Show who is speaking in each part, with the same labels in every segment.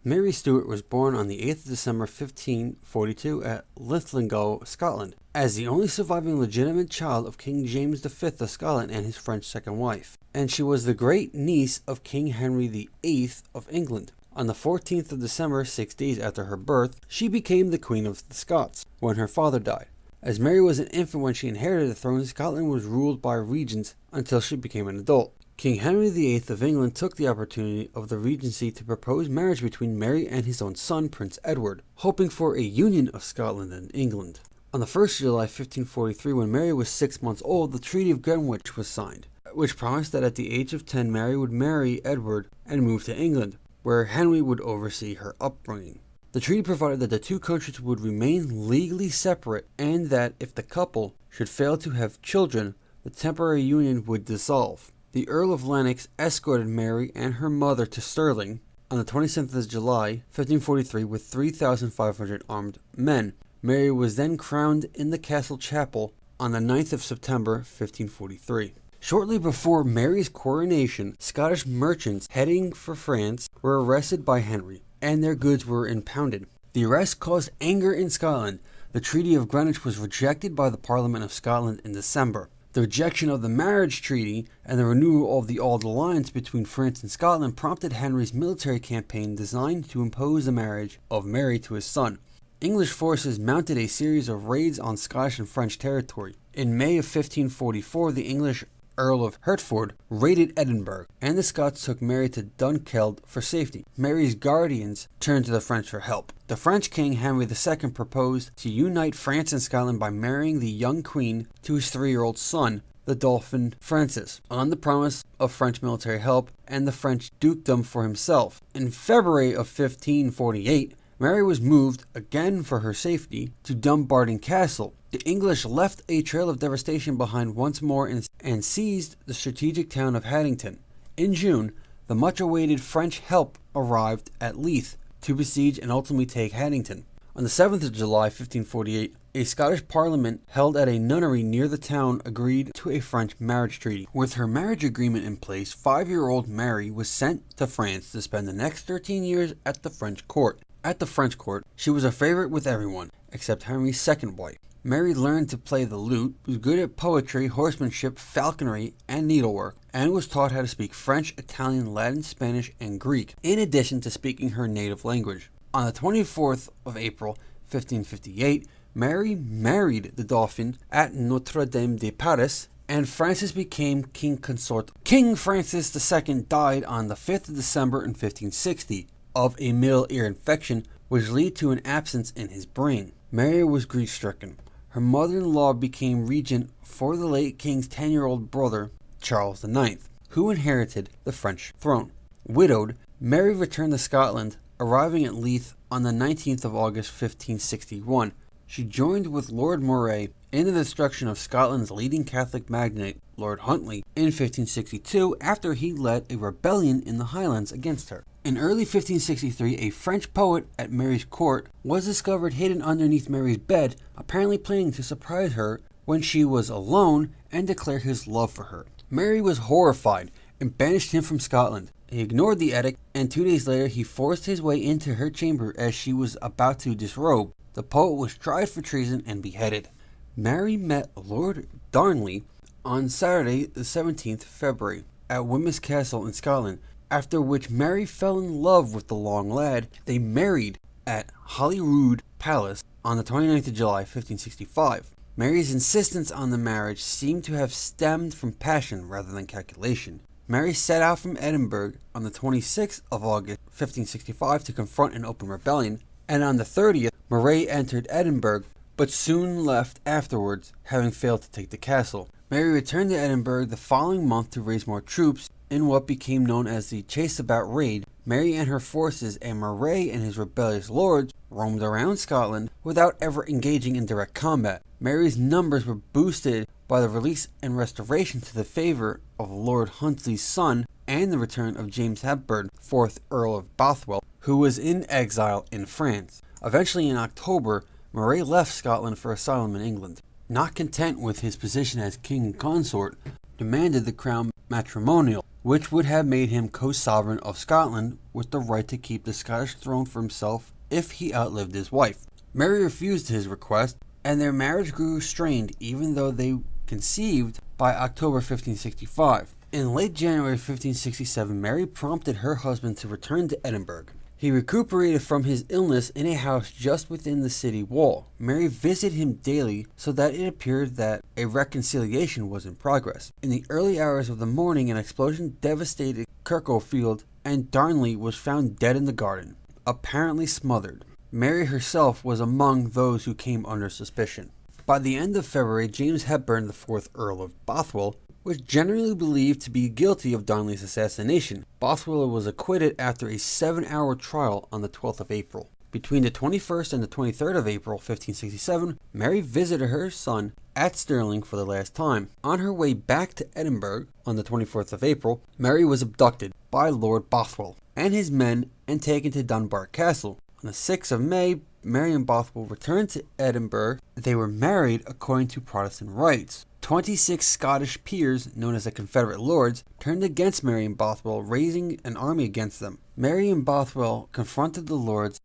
Speaker 1: Mary Stuart was born on the 8th of December 1542 at Linlithgow, Scotland, as the only surviving legitimate child of King James V of Scotland and his French second wife, and she was the great niece of King Henry VIII of England. On the 14th of December, 6 days after her birth, she became the Queen of the Scots when her father died. As Mary was an infant when she inherited the throne, Scotland was ruled by regents until she became an adult. King Henry VIII of England took the opportunity of the regency to propose marriage between Mary and his own son, Prince Edward, hoping for a union of Scotland and England. On the 1st of July 1543, when Mary was 6 months old, the Treaty of Greenwich was signed, which promised that at the age of 10 Mary would marry Edward and move to England, where Henry would oversee her upbringing. The treaty provided that the two countries would remain legally separate and that if the couple should fail to have children, the temporary union would dissolve. The Earl of Lennox escorted Mary and her mother to Stirling on the 27th of July, 1543, with 3,500 armed men. Mary was then crowned in the castle chapel on the 9th of September, 1543. Shortly before Mary's coronation, Scottish merchants heading for France were arrested by Henry, and their goods were impounded. The arrest caused anger in Scotland. The Treaty of Greenwich was rejected by the Parliament of Scotland in December. The rejection of the marriage treaty and the renewal of the old alliance between France and Scotland prompted Henry's military campaign designed to impose the marriage of Mary to his son. English forces mounted a series of raids on Scottish and French territory. In May of 1544, the English Earl of Hertford raided Edinburgh, and the Scots took Mary to Dunkeld for safety. Mary's guardians turned to the French for help. The French King Henry II proposed to unite France and Scotland by marrying the young queen to his 3-year-old son, the Dauphin Francis, on the promise of French military help and the French dukedom for himself. In February of 1548, Mary was moved, again for her safety, to Dumbarton Castle. The English left a trail of devastation behind once more and seized the strategic town of Haddington. In June, the much-awaited French help arrived at Leith to besiege and ultimately take Haddington. On the 7th of July, 1548, a Scottish parliament held at a nunnery near the town agreed to a French marriage treaty. With her marriage agreement in place, 5-year-old Mary was sent to France to spend the next 13 years at the French court. At the French court, she was a favorite with everyone, except Henry's second wife. Mary learned to play the lute, was good at poetry, horsemanship, falconry, and needlework, and was taught how to speak French, Italian, Latin, Spanish, and Greek, in addition to speaking her native language. On the 24th of April, 1558, Mary married the Dauphin at Notre Dame de Paris, and Francis became king consort. King Francis II died on the 5th of December in 1560 of a middle ear infection, which led to an abscess in his brain. Mary was grief-stricken. Her mother-in-law became regent for the late king's 10-year-old brother, Charles IX, who inherited the French throne. Widowed, Mary returned to Scotland, arriving at Leith on the 19th of August 1561. She joined with Lord Moray in the destruction of Scotland's leading Catholic magnate, Lord Huntly, in 1562 after he led a rebellion in the Highlands against her. In early 1563, a French poet at Mary's court was discovered hidden underneath Mary's bed, apparently planning to surprise her when she was alone and declare his love for her. Mary was horrified and banished him from Scotland. He ignored the edict, and 2 days later he forced his way into her chamber as she was about to disrobe. The poet was tried for treason and beheaded. Mary met Lord Darnley on Saturday, the 17th February, at Wemyss Castle in Scotland, after which Mary fell in love with the long lad. They married at Holyrood Palace on the 29th of July, 1565. Mary's insistence on the marriage seemed to have stemmed from passion rather than calculation. Mary set out from Edinburgh on the 26th of August, 1565 to confront an open rebellion, and on the 30th, Moray entered Edinburgh, but soon left afterwards, having failed to take the castle. Mary returned to Edinburgh the following month to raise more troops in what became known as the Chase-About Raid. Mary and her forces and Moray and his rebellious lords roamed around Scotland without ever engaging in direct combat. Mary's numbers were boosted by the release and restoration to the favour of Lord Huntly's son and the return of James Hepburn, 4th Earl of Bothwell, who was in exile in France. Eventually in October, Moray left Scotland for asylum in England. Not content with his position as king and consort, demanded the crown matrimonial, which would have made him co-sovereign of Scotland with the right to keep the Scottish throne for himself if he outlived his wife. Mary refused his request, and their marriage grew strained even though they conceived by October 1565. In late January 1567, Mary prompted her husband to return to Edinburgh. He recuperated from his illness in a house just within the city wall. Mary visited him daily so that it appeared that a reconciliation was in progress. In the early hours of the morning, an explosion devastated Kirklefield, and Darnley was found dead in the garden, apparently smothered. Mary herself was among those who came under suspicion. By the end of February, James Hepburn, the 4th Earl of Bothwell, was generally believed to be guilty of Darnley's assassination. Bothwell was acquitted after a 7-hour trial on the 12th of April. Between the 21st and the 23rd of April, 1567, Mary visited her son at Stirling for the last time. On her way back to Edinburgh on the 24th of April, Mary was abducted by Lord Bothwell and his men and taken to Dunbar Castle. On the 6th of May, Mary and Bothwell returned to Edinburgh. They were married according to Protestant rites. 26 Scottish peers, known as the Confederate Lords, turned against Mary and Bothwell, raising an army against them. Mary and Bothwell confronted the Lords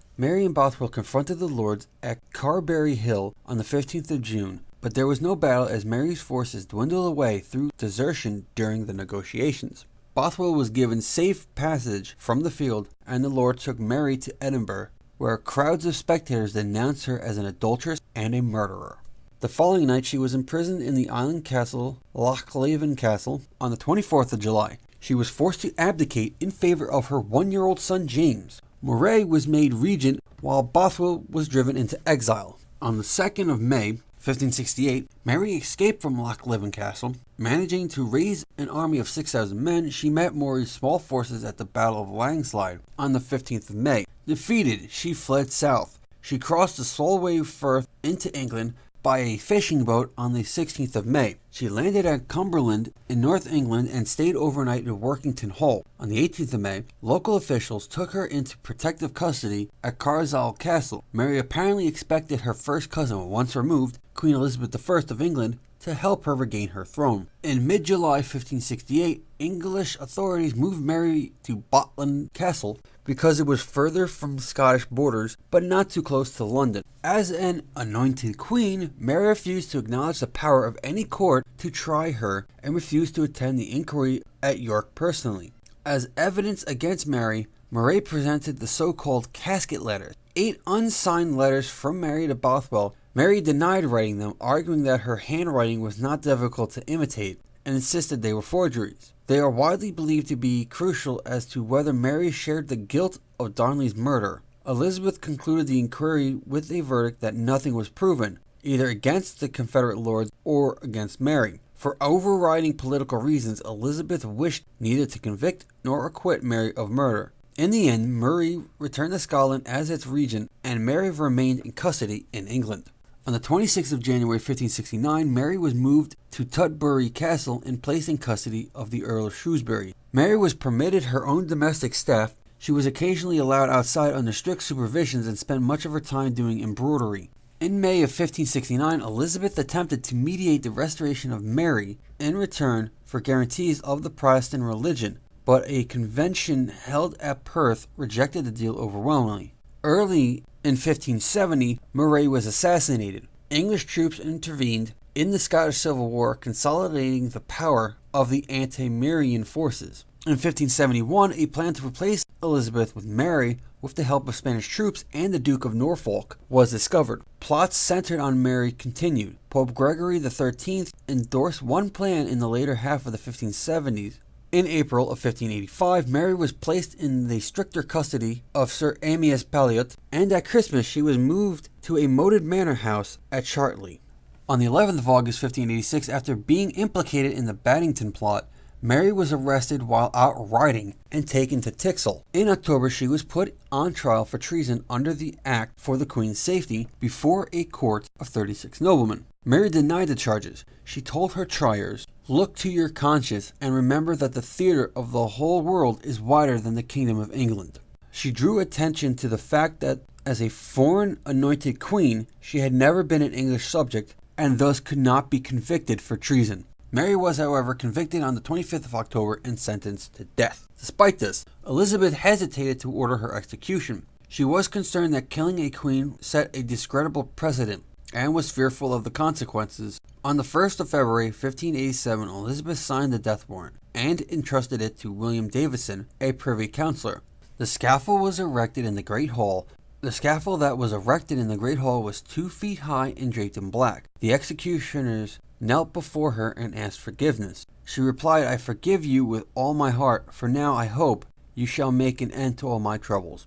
Speaker 1: at Carberry Hill on the 15th of June, but there was no battle as Mary's forces dwindled away through desertion during the negotiations. Bothwell was given safe passage from the field, and the Lords took Mary to Edinburgh, where crowds of spectators denounced her as an adulteress and a murderer. The following night, she was imprisoned in the island castle, Lochleven Castle, on the 24th of July. She was forced to abdicate in favor of her 1-year-old son James. Moray was made regent while Bothwell was driven into exile. On the 2nd of May, 1568, Mary escaped from Lochleven Castle. Managing to raise an army of 6,000 men, she met Moray's small forces at the Battle of Langslide on the 15th of May. Defeated, she fled south. She crossed the Solway Firth into England by a fishing boat on the 16th of May. She landed at Cumberland in North England and stayed overnight in Workington Hall. On the 18th of May, local officials took her into protective custody at Carsall Castle. Mary apparently expected her first cousin, once removed, Queen Elizabeth I of England, to help her regain her throne. In mid-July 1568, English authorities moved Mary to Botland Castle because it was further from Scottish borders, but not too close to London. As an anointed queen, Mary refused to acknowledge the power of any court to try her and refused to attend the inquiry at York personally. As evidence against Mary, Moray presented the so-called casket letters, 8 unsigned letters from Mary to Bothwell. Mary denied writing them, arguing that her handwriting was not difficult to imitate, and insisted they were forgeries. They are widely believed to be crucial as to whether Mary shared the guilt of Darnley's murder. Elizabeth concluded the inquiry with a verdict that nothing was proven, either against the Confederate Lords or against Mary. For overriding political reasons, Elizabeth wished neither to convict nor acquit Mary of murder. In the end, Murray returned to Scotland as its regent, and Mary remained in custody in England. On the 26th of January 1569, Mary was moved to Tutbury Castle and placed in custody of the Earl of Shrewsbury. Mary was permitted her own domestic staff. She was occasionally allowed outside under strict supervisions and spent much of her time doing embroidery. In May of 1569, Elizabeth attempted to mediate the restoration of Mary in return for guarantees of the Protestant religion, but a convention held at Perth rejected the deal overwhelmingly. Early in 1570, Moray was assassinated. English troops intervened in the Scottish Civil War, consolidating the power of the anti-Marian forces. In 1571, a plan to replace Elizabeth with Mary, with the help of Spanish troops and the Duke of Norfolk, was discovered. Plots centered on Mary continued. Pope Gregory XIII endorsed one plan in the later half of the 1570s. In April of 1585, Mary was placed in the stricter custody of Sir Amyas Paulet, and at Christmas she was moved to a moated manor house at Chartley. On the 11th of August 1586, after being implicated in the Baddington plot, Mary was arrested while out riding and taken to Tixall. In October, she was put on trial for treason under the Act for the Queen's Safety before a court of 36 noblemen. Mary denied the charges. She told her triers, "Look to your conscience and remember that the theater of the whole world is wider than the kingdom of England." She drew attention to the fact that as a foreign anointed queen, she had never been an English subject and thus could not be convicted for treason. Mary was, however, convicted on the 25th of October and sentenced to death. Despite this, Elizabeth hesitated to order her execution. She was concerned that killing a queen set a discreditable precedent and was fearful of the consequences. On the 1st of February 1587, Elizabeth signed the death warrant and entrusted it to William Davison, a privy councillor. The scaffold was erected in the Great Hall. The scaffold that was erected in the Great Hall was 2 feet high and draped in black. The executioners knelt before her and asked forgiveness. She replied, "I forgive you with all my heart, for now I hope you shall make an end to all my troubles."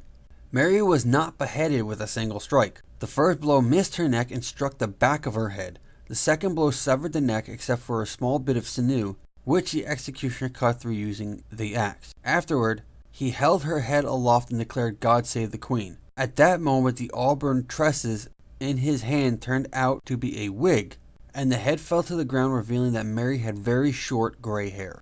Speaker 1: Mary was not beheaded with a single strike. The first blow missed her neck and struck the back of her head. The second blow severed the neck except for a small bit of sinew, which the executioner cut through using the axe. Afterward, he held her head aloft and declared, "God save the Queen." At that moment, the auburn tresses in his hand turned out to be a wig, and the head fell to the ground, revealing that Mary had very short gray hair.